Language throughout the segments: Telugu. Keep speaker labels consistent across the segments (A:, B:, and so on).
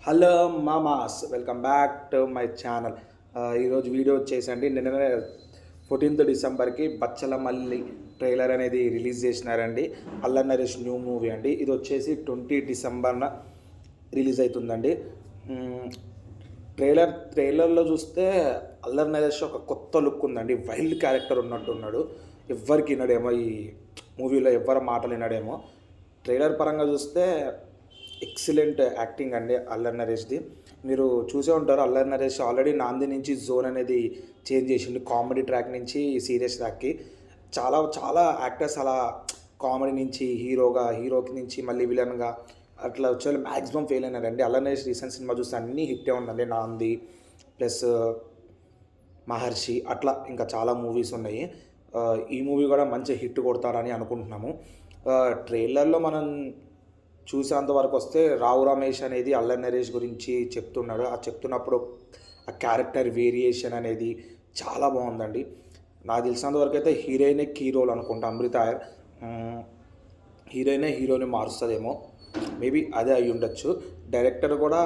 A: హలో మామాస్, welcome back to my channel. ఈరోజు వీడియో వచ్చేసండి, నిన్ననే 14th డిసెంబర్కి బచ్చల మల్లి ట్రైలర్ అనేది release చేసినారండి. Allari Naresh new movie అండి. ఇది వచ్చేసి 20 డిసెంబర్న రిలీజ్ అవుతుందండి. ట్రైలర్లో చూస్తే అల్లరి నరేష్ ఒక కొత్త లుక్ ఉందండి. వైల్డ్ క్యారెక్టర్ ఉన్నట్టున్నాడు. ఎవ్వరికి వినడేమో, ఈ మూవీలో ఎవ్వరి మాటలు వినడేమో. ట్రైలర్ పరంగా చూస్తే ఎక్సలెంట్ యాక్టింగ్ అండి అల్లరి నరేష్ది. మీరు చూసే ఉంటారు, అల్లరి నరేష్ ఆల్రెడీ నాంది నుంచి జోన్ అనేది చేంజ్ చేసిండు. కామెడీ ట్రాక్ నుంచి సీరియస్ ట్రాక్కి చాలా చాలా యాక్టర్స్ అలా కామెడీ నుంచి హీరోకి నుంచి మళ్ళీ విలన్గా అట్లా వచ్చే maximum fail అయినారండి. Allari Naresh recent cinema చూస్తే అన్నీ హిట్టే ఉందండి. నాంది ప్లస్ మహర్షి అట్లా ఇంకా చాలా మూవీస్ ఉన్నాయి. ఈ మూవీ కూడా మంచి హిట్ కొడతారని అనుకుంటున్నాము. ట్రైలర్లో మనం చూసేంత వరకు వస్తే రావు రమేష్ అనేది అల్లరి నరేష్ గురించి చెప్తున్నాడు. ఆ చెప్తున్నప్పుడు ఆ క్యారెక్టర్ వేరియేషన్ అనేది చాలా బాగుందండి. నాకు తెలిసినంత వరకు అయితే హీరోయినే కీ రోల్ అనుకుంటా. అమృత హీరోని మారుస్తుందేమో, మేబీ అదే అయి ఉండొచ్చు. డైరెక్టర్ కూడా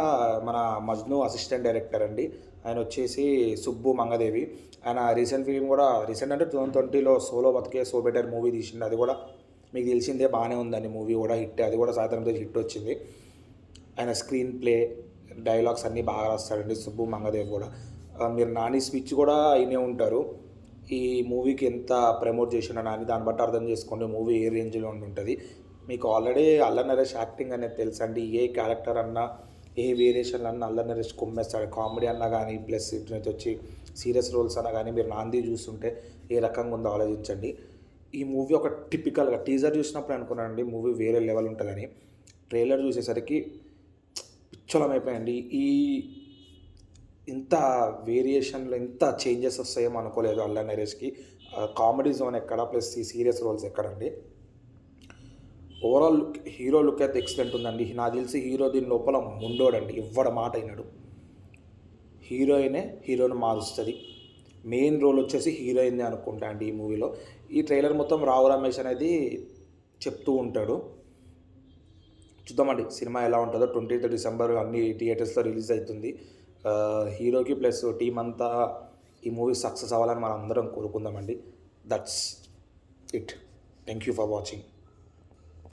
A: మన మజ్ను అసిస్టెంట్ డైరెక్టర్ అండి. ఆయన వచ్చేసి సుబ్బు మంగదేవి. ఆయన రీసెంట్ ఫిలిం కూడా రీసెంట్ అంటే 2020లో సోలో బతికే సో బెటర్ మూవీ తీసిండు. అది కూడా మీకు తెలిసిందే, బాగానే ఉందండి. మూవీ కూడా హిట్, అది కూడా సాయంత్రం హిట్ వచ్చింది. ఆయన స్క్రీన్ ప్లే డైలాగ్స్ అన్నీ బాగా రాస్తాడండి సుబ్బు మంగదేవ్ కూడా. మీరు నాని స్పీచ్ కూడా అయినే ఉంటారు. ఈ మూవీకి ఎంత ప్రమోట్ చేసిన నాని, దాన్ని బట్టి అర్థం చేసుకోండి మూవీ ఏ రేంజ్లో ఉంటుంది. మీకు ఆల్రెడీ అల్లరి నరేష్ యాక్టింగ్ అనేది తెలుసండి. ఏ క్యారెక్టర్ అన్నా, ఏ వేరియేషన్ అన్నా అల్లరి నరేష్ కుమ్మేస్తాడు. కామెడీ అన్నా కానీ ప్లస్ ఇటు వచ్చి సీరియస్ రోల్స్ అన్నా కానీ మీరు నాంది చూస్తుంటే ఏ రకంగా ఉందో ఆలోచించండి. ఈ మూవీ ఒక టిపికల్గా టీజర్ చూసినప్పుడు అనుకున్నానండి మూవీ వేరే లెవెల్ ఉంటుందని. ట్రైలర్ చూసేసరికి పిచ్చలమైపోయండి. ఇంత వేరియేషన్లో ఇంత చేంజెస్ వస్తాయేమో అనుకోలేదు అల్లరి నరేష్కి. కామెడీ జోన్ ఎక్కడ, ప్లస్ ఈ సీరియస్ రోల్స్ ఎక్కడండి. ఓవరాల్ హీరో లుక్ అయితే ఎక్సలెంట్ ఉందండి. నాకు తెలిసి హీరో దీని లోపల ముండోడండి, ఎవ్వడ మాట అయినాడు. హీరోని మారుస్తుంది. మెయిన్ రోల్ వచ్చేసి హీరోయిన్దే అనుకుంటా అండి ఈ మూవీలో. ఈ ట్రైలర్ మొత్తం రావు రమేష్ అనేది చెప్తూ ఉంటాడు. చూద్దామండి సినిమా ఎలా ఉంటుందో. 20th డిసెంబర్ అన్ని థియేటర్స్లో రిలీజ్ అవుతుంది. హీరోకి ప్లస్ టీం అంతా ఈ మూవీ సక్సెస్ అవ్వాలని మనం అందరం కోరుకుందామండి. That's it. Thank you for watching.